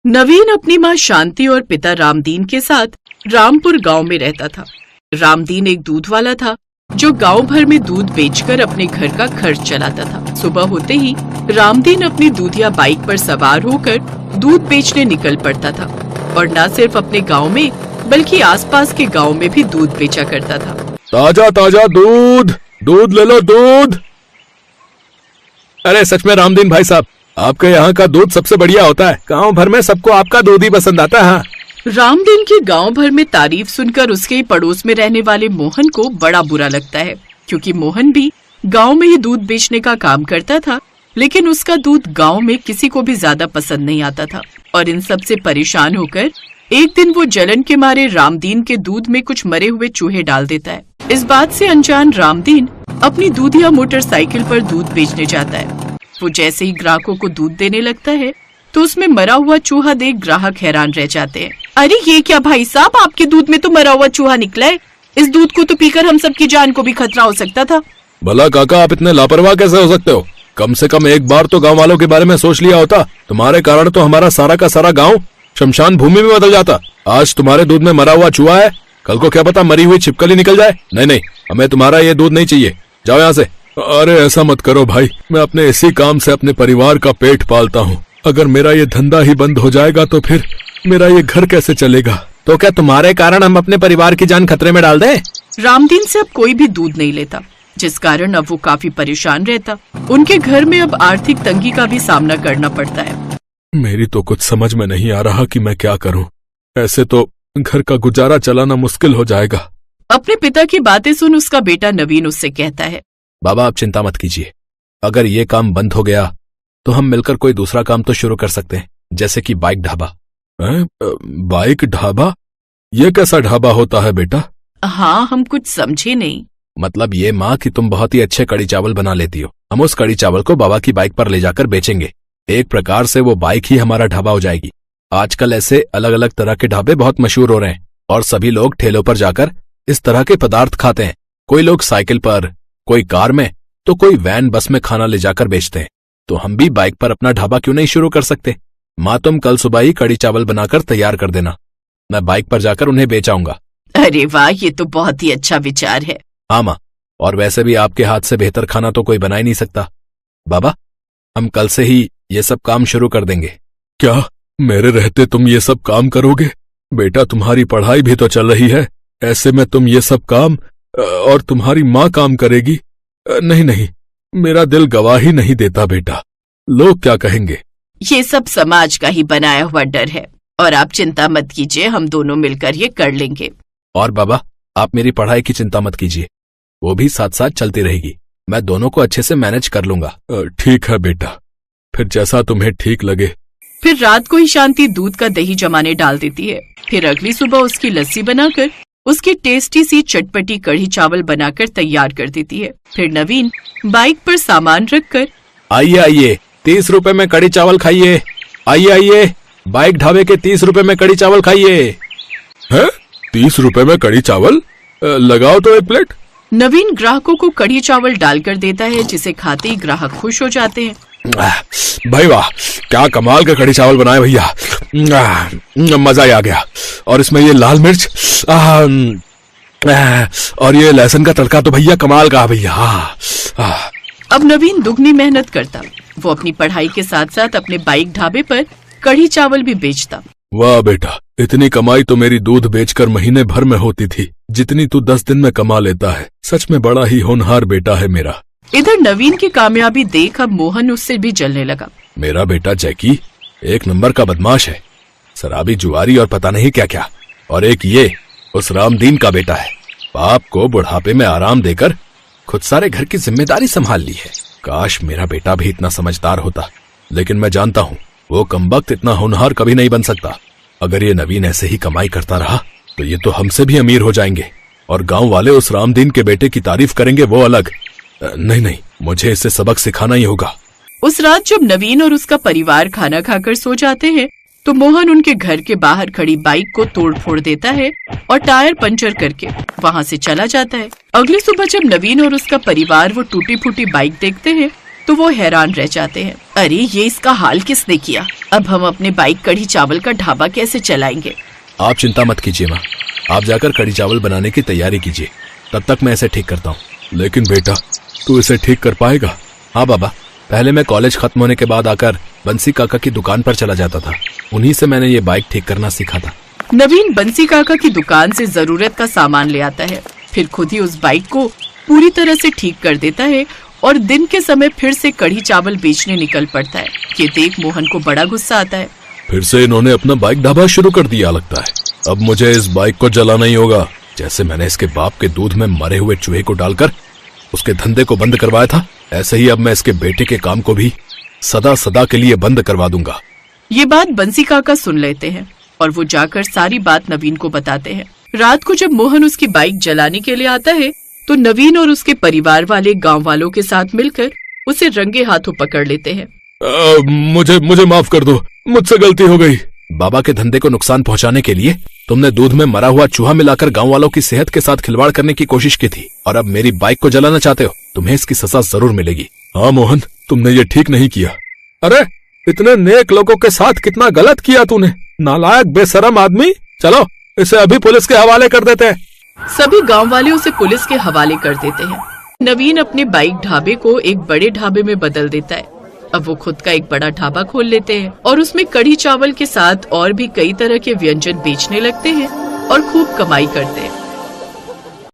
नवीन अपनी माँ शांति और पिता रामदीन के साथ रामपुर गांव में रहता था। रामदीन एक दूध वाला था जो गांव भर में दूध बेचकर अपने घर का खर्च चलाता था। सुबह होते ही रामदीन अपनी दूधिया बाइक पर सवार होकर दूध बेचने निकल पड़ता था और न सिर्फ अपने गांव में बल्कि आसपास के गांव में भी दूध बेचा करता था। ताजा ताजा दूध, दूध ले लो दूध। अरे सच में रामदीन भाई साहब, आपके यहाँ का दूध सबसे बढ़िया होता है। गांव भर में सबको आपका दूध ही पसंद आता है। रामदीन की गांव भर में तारीफ सुनकर उसके पड़ोस में रहने वाले मोहन को बड़ा बुरा लगता है, क्योंकि मोहन भी गांव में ही दूध बेचने का काम करता था, लेकिन उसका दूध गांव में किसी को भी ज्यादा पसंद नहीं आता था। और इन सब से परेशान होकर एक दिन वो जलन के मारे रामदीन के दूध में कुछ मरे हुए चूहे डाल देता है। इस बात से अनजान रामदीन अपनी दूधिया मोटरसाइकिल पर दूध बेचने जाता है। वो जैसे ही ग्राहकों को दूध देने लगता है तो उसमें मरा हुआ चूहा देख ग्राहक हैरान रह जाते हैं। अरे ये क्या भाई साहब, आपके दूध में तो मरा हुआ चूहा निकला है। इस दूध को तो पीकर हम सबकी जान को भी खतरा हो सकता था। भला काका, आप इतने लापरवाह कैसे हो सकते हो? कम से कम एक बार तो गांव वालों के बारे में सोच लिया होता। तुम्हारे कारण तो हमारा सारा का सारा गांव शमशान भूमि में बदल जाता। आज तुम्हारे दूध में मरा हुआ चूहा है, कल को क्या पता मरी हुई छिपकली निकल जाए। नहीं नहीं, हमें तुम्हारा ये दूध नहीं चाहिए, जाओ यहाँ से। अरे ऐसा मत करो भाई, मैं अपने इसी काम से अपने परिवार का पेट पालता हूँ। अगर मेरा ये धंधा ही बंद हो जाएगा तो फिर मेरा ये घर कैसे चलेगा? तो क्या तुम्हारे कारण हम अपने परिवार की जान खतरे में डाल दें? रामदीन से अब कोई भी दूध नहीं लेता, जिस कारण अब वो काफी परेशान रहता। उनके घर में अब आर्थिक तंगी का भी सामना करना पड़ता है। मेरी तो कुछ समझ में नहीं आ रहा कि मैं क्या करूं। ऐसे तो घर का गुजारा चलाना मुश्किल हो जाएगा। अपने पिता की बातें सुन उसका बेटा नवीन उससे कहता है, बाबा आप चिंता मत कीजिए, अगर ये काम बंद हो गया तो हम मिलकर कोई दूसरा काम तो शुरू कर सकते हैं, जैसे कि बाइक ढाबा। बाइक ढाबा? ये कैसा ढाबा होता है बेटा? हाँ, हम कुछ समझे नहीं। मतलब ये माँ कि तुम बहुत ही अच्छे कड़ी चावल बना लेती हो। हम उस कड़ी चावल को बाबा की बाइक पर ले जाकर बेचेंगे। एक प्रकार से वो बाइक ही हमारा ढाबा हो जाएगी। आजकल ऐसे अलग अलग तरह के ढाबे बहुत मशहूर हो रहे हैं और सभी लोग ठेलों पर जाकर इस तरह के पदार्थ खाते हैं। कोई लोग साइकिल पर, कोई कार में, तो कोई वैन बस में खाना ले जाकर बेचते हैं। तो हम भी बाइक पर अपना ढाबा क्यों नहीं शुरू कर सकते? माँ तुम कल सुबह ही कड़ी चावल बनाकर तैयार कर देना, मैं बाइक पर जाकर उन्हें बेच आऊंगा। अरे वाह, ये तो बहुत ही अच्छा विचार है। हाँ माँ, और वैसे भी आपके हाथ से बेहतर खाना तो कोई बना ही नहीं सकता। बाबा हम कल से ही ये सब काम शुरू कर देंगे। क्या मेरे रहते तुम ये सब काम करोगे? बेटा तुम्हारी पढ़ाई भी तो चल रही है, ऐसे में तुम ये सब काम और तुम्हारी माँ काम करेगी? नहीं नहीं, मेरा दिल गवाही नहीं देता बेटा, लोग क्या कहेंगे? ये सब समाज का ही बनाया हुआ डर है और आप चिंता मत कीजिए, हम दोनों मिलकर ये कर लेंगे। और बाबा आप मेरी पढ़ाई की चिंता मत कीजिए, वो भी साथ साथ चलती रहेगी। मैं दोनों को अच्छे से मैनेज कर लूंगा। ठीक है बेटा, फिर जैसा तुम्हें ठीक लगे। फिर रात को ही शांति दूध का दही जमाने डाल देती है। फिर अगली सुबह उसकी लस्सी बनाकर उसकी टेस्टी सी चटपटी कढ़ी चावल बनाकर तैयार कर देती है। फिर नवीन बाइक पर सामान रखकर, आइए आइए 30 रुपए में कढ़ी चावल खाइए, आइए आइए बाइक ढाबे के 30 रुपए में कढ़ी चावल खाइए। है 30 रुपए में कढ़ी चावल? लगाओ तो एक प्लेट। नवीन ग्राहकों को कढ़ी चावल डालकर देता है, जिसे खाते ही ग्राहक खुश हो जाते हैं। भाई वाह, क्या कमाल का कढ़ी चावल बनाए भैया, मजा ही आ गया। और इसमें ये लाल मिर्च और ये लहसुन का तड़का तो भैया कमाल का भैया। अब नवीन दुगनी मेहनत करता, वो अपनी पढ़ाई के साथ साथ अपने बाइक ढाबे पर कढ़ी चावल भी बेचता। वाह बेटा, इतनी कमाई तो मेरी दूध बेचकर महीने भर में होती थी, जितनी तू 10 दिन में कमा लेता है। सच में बड़ा ही होनहार बेटा है मेरा। इधर नवीन की कामयाबी देख अब मोहन उससे भी जलने लगा। मेरा बेटा जैकी एक नंबर का बदमाश है, शराबी, जुआरी और पता नहीं क्या क्या। और एक ये उस रामदीन का बेटा है, बाप को बुढ़ापे में आराम देकर खुद सारे घर की जिम्मेदारी संभाल ली है। काश मेरा बेटा भी इतना समझदार होता, लेकिन मैं जानता हूँ वो कमबख्त इतना होनहार कभी नहीं बन सकता। अगर ये नवीन ऐसे ही कमाई करता रहा तो ये तो हमसे भी अमीर हो जाएंगे और गांव वाले उस रामदीन के बेटे की तारीफ करेंगे, वो अलग। नहीं नहीं, मुझे इसे सबक सिखाना ही होगा। उस रात जब नवीन और उसका परिवार खाना खाकर सो जाते हैं तो मोहन उनके घर के बाहर खड़ी बाइक को तोड़ फोड़ देता है और टायर पंचर करके वहाँ से चला जाता है। अगली सुबह जब नवीन और उसका परिवार वो टूटी फूटी बाइक देखते हैं तो वो हैरान रह जाते हैं। अरे ये इसका हाल किसने किया? अब हम अपने बाइक कढ़ी चावल का ढाबा कैसे चलाएंगे? आप चिंता मत कीजिए माँ, आप जाकर कढ़ी चावल बनाने की तैयारी कीजिए, तब तक मैं इसे ठीक करता हूँ। लेकिन बेटा, तू इसे ठीक कर पाएगा? हाँ बाबा, पहले मैं कॉलेज खत्म होने के बाद आकर बंसी काका की दुकान पर चला जाता था, उन्हीं से मैंने ये बाइक ठीक करना सीखा था। नवीन बंसी काका की दुकान से जरूरत का सामान ले आता है, फिर खुद ही उस बाइक को पूरी तरह से ठीक कर देता है और दिन के समय फिर से कढ़ी चावल बेचने निकल पड़ता है। ये देख मोहन को बड़ा गुस्सा आता है। फिर से इन्होंने अपना बाइक ढाबा शुरू कर दिया लगता है। अब मुझे इस बाइक को जलाना ही होगा। जैसे मैंने इसके बाप के दूध में मरे हुए चूहे को डालकर उसके धंधे को बंद करवाया था, ऐसे ही अब मैं इसके बेटे के काम को भी सदा सदा के लिए बंद करवा दूंगा। ये बात बंसी काका सुन लेते हैं और वो जाकर सारी बात नवीन को बताते हैं। रात को जब मोहन उसकी बाइक जलाने के लिए आता है तो नवीन और उसके परिवार वाले गांव वालों के साथ मिलकर उसे रंगे हाथों पकड़ लेते हैं। मुझे माफ कर दो, मुझसे गलती हो गई। बाबा के धंधे को नुकसान पहुंचाने के लिए तुमने दूध में मरा हुआ चूहा मिलाकर गांव वालों की सेहत के साथ खिलवाड़ करने की कोशिश की थी और अब मेरी बाइक को जलाना चाहते हो। तुम्हें इसकी सजा जरूर मिलेगी। हाँ मोहन, तुमने ये ठीक नहीं किया। अरे इतने नेक लोगों के साथ कितना गलत किया तूने, नालायक बेशरम आदमी। चलो इसे अभी पुलिस के हवाले कर देते हैं। सभी गांव वाले उसे पुलिस के हवाले कर देते हैं। नवीन अपने बाइक ढाबे को एक बड़े ढाबे में बदल देता है। अब वो खुद का एक बड़ा ढाबा खोल लेते हैं और उसमें कढ़ी चावल के साथ और भी कई तरह के व्यंजन बेचने लगते हैं और खूब कमाई करते हैं।